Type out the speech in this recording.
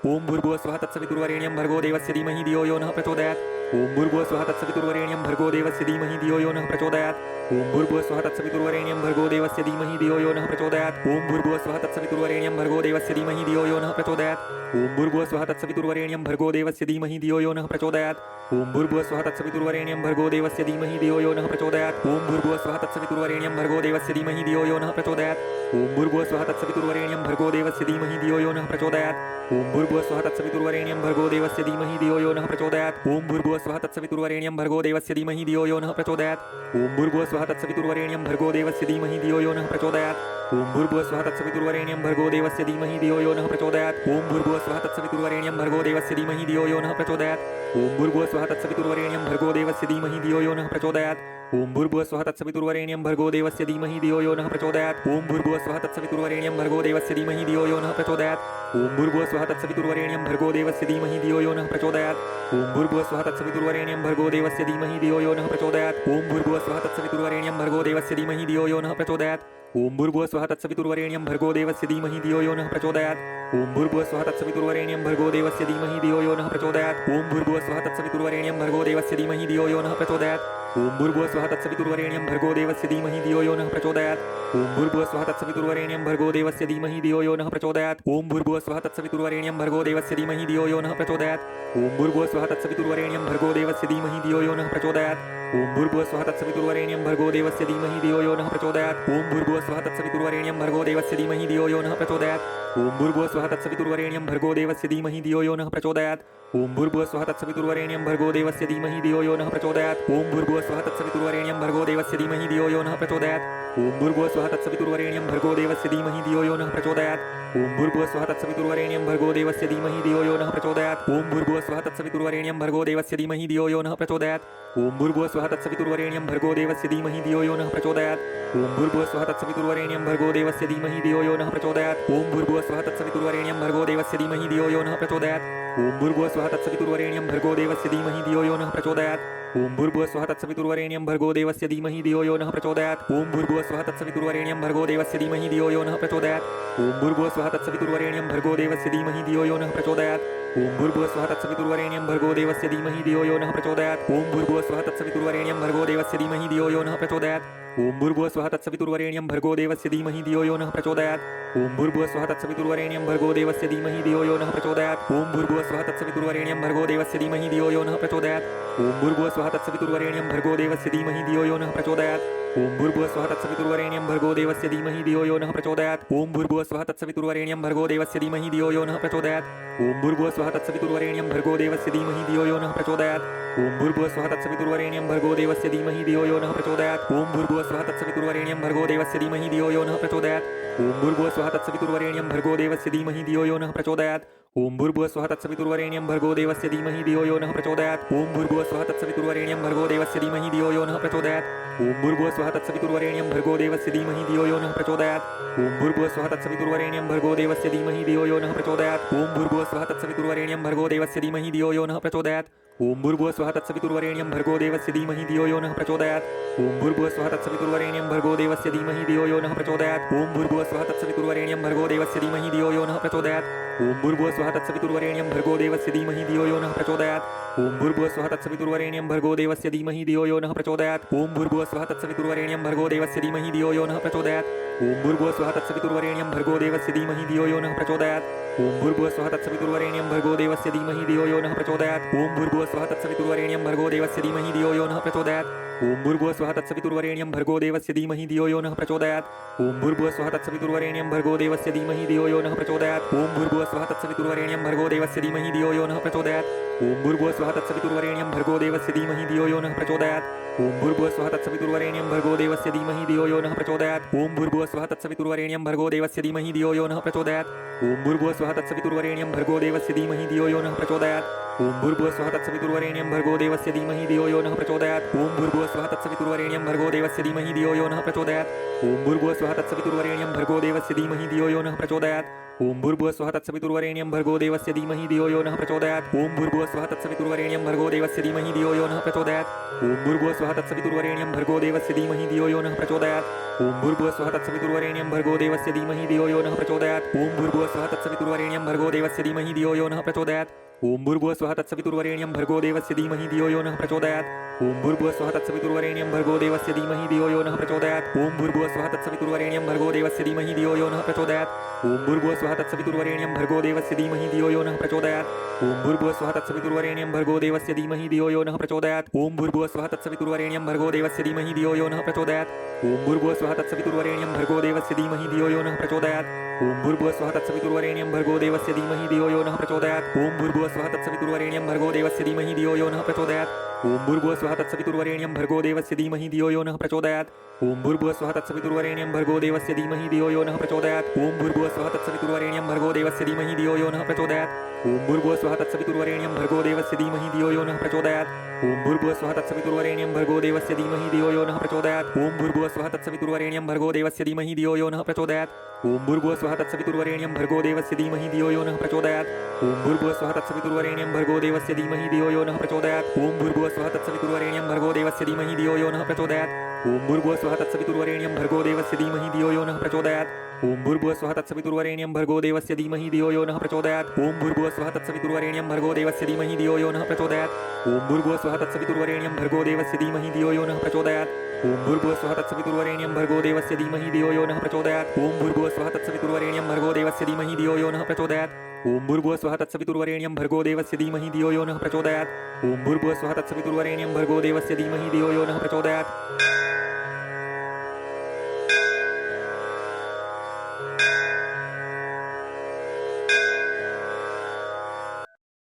ओम भूर्भुवस्वः तत्सवितुर्वरेण्यं भर्गो देवस्य धीमहि धियो यो नः प्रचोदयात्। ओम भूर्भुवस्वः तत्सवितुर्वरेण्यं भर्गो देवस्य धीमहि धियो यो नः प्रचोदयात्। ओम भूर्भुवस्वः तत्सवितुर्वरेण्यं भर्गो देवस्य धीमहि धियो यो नः प्रचोदयात्। ओम भूर्भुवस्वः तत्सवितुर्वरेण्यं भर्गो देवस्य धीमहि धियो यो नः प्रचोदयात्। ओम भूर्भुवस्वः तत्सवितुर्वरेण्यं भर्गो देवस्य धीमहि धियो यो नः प्रचोदयात्। ओम भूर्भुवस्वः तत्सवितुर्वरेण्यं भर्गो देवस्य धीमहि धियो यो नः प्रचोदयात्। ओम भूर्भुवस्वः तत्सवितुर्वरेण्यं भर्गो देवस्य धीमहि धियो यो नः प्रचोदयात्। ओम भूर्भुवस्वः तत्सवितुर्वरेण्यं भर्गो देवस्य धीमहि धियो यो नः प्रचोदयात्। ओम भूर्भुवस्वः तत्सवितुर्वरेण्यं भर्गो देवस्य धीमहि धियो यो नः प्रचोदयात्। ओम भूर्भुवस्वः तत्सवितुर्वरेण्यं भर्गो देवस्य धीमहि धियो यो नः प्रचोदयात्। ओम भूर्भुवस्वः तत्सवितुर्वरेण्यं भर्गो देवस्य धीमहि धियो यो नः प्रचोदयात्। ओम भूर्भुवस्वः तत्सवितुर्वरेण्यं भर्गो देवस्य धीमहि धियो यो नः प्रचोदयात्। ओम भूर्भुवस्वः तत्सवितुर्वरेण्यं भर्गो देवस्य धीमहि धियो यो नः प्रचोदयात्। ओम भूर्भुवस्वः तत्सवितुर्वरेण्यं भर्गो देवस्य धीमहि धियो यो नः प्रचोदयात्। ओम भूर्भुवस्वः तत्सवितुर्वरेण्यं भर्गो देवस्य धीमहि धियो यो नः प्रचोदयात्। ओम भूर्भुवस्वः तत्सवितुर्वरेण्यं भर्गो देवस्य धीमहि धियो यो नः प्रचोदयात्। ओम भूर्भुवस्वः तत्सवितुर्वरेण्यं भर्गो देवस्य धीमहि धियो यो नः प्रचोदयात्। ओम भूर्भुवस्वः तत्सवितुर्वरेण्यं भर्गो देवस्य धीमहि धियो यो नः प्रचोदयात्। ओम भूर्भुवस्वः तत्सवितुर्वरेण्यं भर्गो देवस्य धीमहि धियो यो नः प्रचोदयात्। ओम भूर्भुवस्वः तत्सवितुर्वरेण्यं भर्गो देवस्य धीमहि धियो यो नः प्रचोदयात्। ओम भूर्भुवस्वः तत्सवितुर्वरेण्यं भर्गो देवस्य धीमहि धियो यो नः प्रचोदयात्। ओम भूर्भुवस्वः तत्सवितुर्वरेण्यं भर्गो देवस्य धीमहि धियो यो नः प्रचोदयात्। ओम भूर्भुवस्वः तत्सवितुर्वरेण्यं भर्गो देवस्य धीमहि धियो यो नः प्रचोदयात्। ओम भूर्भुवस्वः तत्सवितुर्वरेण्यं भर्गो देवस्य धीमहि धियो यो नः प्रचोदयात्। ओम भूर्भुवस्वः तत्सवितुर्वरेण्यं भर्गो देवस्य धीमहि धियो यो नः प्रचोदयात्। ओम भूर्भुवस्वः तत्सवितुर्वरेण्यं भर्गो देवस्य धीमहि धियो यो नः प्रचोदयात्। ओम भूर्भुवस्वः तत्सवितुर्वरेण्यं भर्गो देवस्य धीमहि धियो यो नः प्रचोदयात्। ओम भूर्भुवस्वः तत्सवितुर्वरेण्यं भर्गो देवस्य धीमहि धियो यो नः प्रचोदयात्। ओम भूर्भुवस्वः तत्सवितुर्वरेण्यं भर्गो देवस्य धीमहि धियो यो नः प्रचोदयात्। ओम भूर्भुवस्वः तत्सवितुर्वरेण्यं भर्गो देवस्य धीमहि धियो यो नः प्रचोदयात्। ओम भूर्भुवस्वः तत्सवितुर्वरेण्यं भर्गो देवस्य धीमहि धियो यो नः प्रचोदयात्। ओम भूर्भुवस्वः तत्सवितुर्वरेण्यं भर्गो देवस्य धीमहि धियो यो नः प्रचोदयात्। ओम भूर्भुवस्वः तत्सवितुर्वरेण्यं भर्गो देवस्य धीमहि धियो यो नः प्रचोदयात्। ओम भूर्भुवस्वः तत्सवितुर्वरेण्यं भर्गो देवस्य धीमहि धियो यो नः प्रचोदयात्। ओम भूर्भुवस्वः तत्सवितुर्वरेण्यं भर्गो देवस्य धीमहि धियो यो नः प्रचोदयात्। ओम भूर्भुवस्वः तत्सवितुर्वरेण्यं भर्गो देवस्य धीमहि धियो यो नः प्रचोदयात्। ओम भूर्भुवस्वः तत्सवितुर्वरेण्यं भर्गो देवस्य धीमहि धियो यो नः प्रचोदयात्। ओम भूर्भुवस्वः तत्सवितुर्वरेण्यं भर्गो देवस्य धीमहि धियो यो नः प्रचोदयात्। ओम भूर्भुवस्वः तत्सवितुर्वरेण्यं भर्गो देवस्य धीमहि धियो यो नः प्रचोदयात्। ओम भूर्भुवस्वः तत्सवितुर्वरेण्यं भर्गो देवस्य धीमहि धियो यो नः प्रचोदयात्। ओम भूर्भुवस्वः तत्सवितुर्वरेण्यं भर्गो देवस्य धीमहि धियो यो नः प्रचोदयात्। ओम भूर्भुवस्वः तत्सवितुर्वरेण्यं भर्गो देवस्य धीमहि धियो यो नः प्रचोदयात्। ओम भूर्भुवस्वः तत्सवितुर्वरेण्यं भर्गो देवस्य धीमहि धियो यो नः प्रचोदयात्। ओम भूर्भुवस्वः तत्सवितुर्वरेण्यं भर्गो देवस्य धीमहि धियो यो नः प्रचोदयात्। ओम भूर्भुवस्वः तत्सवितुर्वरेण्यं भर्गो देवस्य धीमहि धियो यो नः प्रचोदयात्। ओम भूर्भुवस्वः तत्सवितुर्वरेण्यं भर्गो देवस्य धीमहि धियो यो नः प्रचोदयात्। ओम भूर्भुवस्वः तत्सवितुर्वरेण्यं भर्गो देवस्य धीमहि धियो यो नः प्रचोदयात्। ओम भूर्भुवस्वः तत्सवितुर्वरेण्यं भर्गो देवस्य धीमहि धियो यो नः प्रचोदयात्। ओम भूर्भुवस्वः तत्सवितुर्वरेण्यं भर्गो देवस्य धीमहि धियो यो नः प्रचोदयात्। ओम भूर्भुवस्वः तत्सवितुर्वरेण्यं भर्गो देवस्य धीमहि धियो यो नः प्रचोदयात्। ओम भूर्भुवस्वः तत्सवितुर्वरेण्यं भर्गो देवस्य धीमहि धियो यो नः प्रचोदयात्। ओम भूर्भुवस्वः तत्सवितुर्वरेण्यं भर्गो देवस्य धीमहि धियो यो नः प्रचोदयात्। ओम भूर्भुवस्वः तत्सवितुर्वरेण्यं भर्गो देवस्य धीमहि धियो यो नः प्रचोदयात्। ओम भूर्भुवस्वः तत्सवितुर्वरेण्यं भर्गो देवस्य धीमहि धियो यो नः प्रचोदयात्। ओम भूर्भुवस्वः तत्सवितुर्वरेण्यं भर्गो देवस्य धीमहि धियो यो नः प्रचोदयात्। ओम भूर्भुवस्वः तत्सवितुर्वरेण्यं भर्गो देवस्य धीमहि धियो यो नः प्रचोदयात्। ओम भूर्भुवस्वः तत्सवितुर्वरेण्यं भर्गो देवस्य धीमहि धियो यो नः प्रचोदयात्। ओम भूर्भुवस्वः तत्सवितुर्वरेण्यं भर्गो देवस्य धीमहि धियो यो नः प्रचोदयात्। ओम भूर्भुवस्वः तत्सवितुर्वरेण्यं भर्गो देवस्य धीमहि धियो यो नः प्रचोदयात्। ओम भूर्भुवस्वः तत्सवितुर्वरेण्यं भर्गो देवस्य धीमहि धियो यो नः प्रचोदयात्। ओम भूर्भुवस्वः तत्सवितुर्वरेण्यं भर्गो देवस्य धीमहि धियो यो नः प्रचोदयात्। ओम भूर्भुवस्वः तत्सवितुर्वरेण्यं भर्गो देवस्य धीमहि धियो यो नः प्रचोदयात्। ओम भूर्भुवस्वः तत्सवितुर्वरेण्यं भर्गो देवस्य धीमहि धियो यो नः प्रचोदयात्। ओम भूर्भुवस्वः तत्सवितुर्वरेण्यं भर्गो देवस्य धीमहि धियो यो नः प्रचोदयात्। ओम भूर्भुवस्वः तत्सवितुर्वरेण्यं भर्गो देवस्य धीमहि धियो यो नः प्रचोदयात्। ओम भूर्भुवस्वः तत्सवितुर्वरेण्यं भर्गो देवस्य धीमहि धियो यो नः प्रचोदयात्। ओम भूर्भुवस्वः तत्सवितुर्वरेण्यं भर्गो देवस्य धीमहि धियो यो नः प्रचोदयात्। ओम भूर्भुवस्वः तत्सवितुर्वरेण्यं भर्गो देवस्य धीमहि धियो यो नः प्रचोदयात्। ओम भूर्भुवस्वः तत्सवितुर्वरेण्यं भर्गो देवस्य धीमहि धियो यो नः प्रचोदयात्। ओम भूर्भुवस्वः तत्सवितुर्वरेण्यं भर्गो देवस्य धीमहि धियो यो नः प्रचोदयात्। ओम भूर्भुवस्वः तत्सवितुर्वरेण्यं भर्गो देवस्य धीमहि धियो यो नः प्रचोदयात्। ओम भूर्भुवस्वः तत्सवितुर्वरेण्यं भर्गो देवस्य धीमहि धियो यो नः प्रचोदयात्। ओम भूर्भुवस्वः तत्सवितुर्वरेण्यं भर्गो देवस्य धीमहि धियो यो नः प्रचोदयात्। ओम भूर्भुवस्वः तत्सवितुर्वरेण्यं भर्गो देवस्य धीमहि धियो यो नः प्रचोदयात्। ओम भूर्भुवस्वः तत्सवितुर्वरेण्यं भर्गो देवस्य धीमहि धियो यो नः प्रचोदयात्। ओम भूर्भुवस्वः तत्सवितुर्वरेण्यं भर्गो देवस्य धीमहि धियो यो नः प्रचोदयात्। ओम भूर्भुवस्वः तत्सवितुर्वरेण्यं भर्गो देवस्य धीमहि धियो यो नः प्रचोदयात्। ओम भूर्भुवः स्वः तत्सवितुर्वरेण्यं भर्गो देवस्य धीमहि धियो यो नः प्रचोदयात् ओम भूर्भुवः स्वः तत्सवितुर्वरेण्यं भर्गो देवस्य धीमहि धियो यो नः प्रचोदयात् ओम भूर्भुवः स्वः तत्सवितुर्वरेण्यं भर्गो देवस्य धीमहि धियो यो नः प्रचोदयात् ओम भूर्भुवः स्वः तत्सवितुर्वरेण्यं भर्गो देवस्य धीमहि धियो यो नः प्रचोदयात् ओम भूर्भुवः स्वः तत्सवितुर्वरेण्यं भर्गो देवस्य धीमहि धियो यो नः प्रचोदयात् ओम भूर्भुवः स्वः तत्सवितुर्वरेण्यं भर्गो देवस्य धीमहि धियो यो नः प्रचोदयात् ओम भूर्भुवः स्वः तत्सवितुर्वरेण्यं भर्गो देवस्य धीमहि धियो यो नः प्रचोदयात् ओम भूर्भुवः स्वः तत्सवितुर्वरेण्यं भर्गो देवस्य धीमहि धियो यो नः प्रचोदयात् ओम भूर्भुवः स्वः तत्सवितुर्वरेण्यं भर्गो देवस्य धीमहि धियो यो नः प्रचोदयात् ओम भूर्भुवः स्वः तत्सवितुर्वरेण्यं भर्गो देवस्य धीमहि धियो यो नः प्रचोदयात् ओम भूर्भुवः स्वः तत्सवितुर्वरेण्यं भर्गो देवस्य धीमहि धियो यो नः प्रचोदयात् ओम भूर्भुवः स्वः तत्सवितुर्वरेण्यं भर्गो देवस्य धीमहि धियो यो नः प्रचोदयात् ओम भूर्भुवः स्वः तत्सवितुर्वरेण्यं भर्गो देवस्य धीमहि धियो यो नः प्रचोदयात् ओम भूर्भुवः स्वः तत्सवितुर्वरेण्यं भर्गो देवस्य धीमहि धियो यो नः प्रचोदयात् ओम भूर्भुवः स्वः तत्सवितुर्वरेण्यं भर्गो देवस्य धीमहि धियो यो नः प्रचोदयात् ओम भूर्भुवः स्वः तत्सवितुर्वरेण्यं भर्गो देवस्य धीमहि धियो यो नः प्रचोदयात् ओम भूर्भुवः स्वः तत्सवितुर्वरेण्यं भर्गो देवस्य धीमहि धियो यो नः प्रचोदयात् ओम भूर्भुवः स्वः तत्सवितुर्वरेण्यं भर्गो देवस्य धीमहि धियो यो नः प्रचोदयात् ओम भूर्भुवः स्वः तत्सवितुर्वरेण्यं भर्गो देवस्य धीमहि धियो यो नः प्रचोदयात् ओम भूर्भुवः स्वः तत्सवितुर्वरेण्यं भर्गो देवस्य धीमहि धियो यो नः प्रचोदयात् ओम भूर्भुवः स्वः तत्सवितुर्वरेण्यं भर्गो देवस्य धीमहि धियो यो नः प्रचोदयात् ओम भूर्भुवः स्वः तत्सवितुर्वरेण्यं भर्गो देवस्य धीमहि धियो यो नः प्रचोदयात् ओम भूर्भुवः स्वः तत्सवितुर्वरेण्यं भर्गो देवस्य धीमहि धियो यो नः प्रचोदयात् ओम भूर्भुवः स्वः तत्सवितुर्वरेण्यं भर्गो देवस्य धीमहि धियो यो नः प्रचोदयात् ओम भूर्भुवः स्वः तत्सवितुर्वरेण्यं भर्गो देवस्य धीमहि धियो यो नः प्रचोदयात् ओम भूर्भुवः स्वः तत्सवितुर्वरेण्यं भर्गो देवस्य धीमहि धियो यो नः प्रचोदयात् ओम भूर्भुवः स्वः तत्सवितुर्वरेण्यं भर्गो देवस्य धीमहि धियो यो नः प्रचोदयात् ओम भूर्भुवः स्वः तत्सवितुर्वरेण्यं भर्गो देवस्य धीमहि धियो यो नः प्रचोदयात् ओम भूर्भुवः स्वः तत्सवितुर्वरेण्यं भर्गो देवस्य धीमहि धियो यो नः प्रचोदयात् ओम भूर्भुवः स्वः तत्सवितुर्वरेण्यं भर्गो देवस्य धीमहि धियो यो नः प्रचोदयात् ओम भूर्भुवः स्वः तत्सवितुर्वरेण्यं भर्गो देवस्य धीमहि धियो यो नः प्रचोदयात्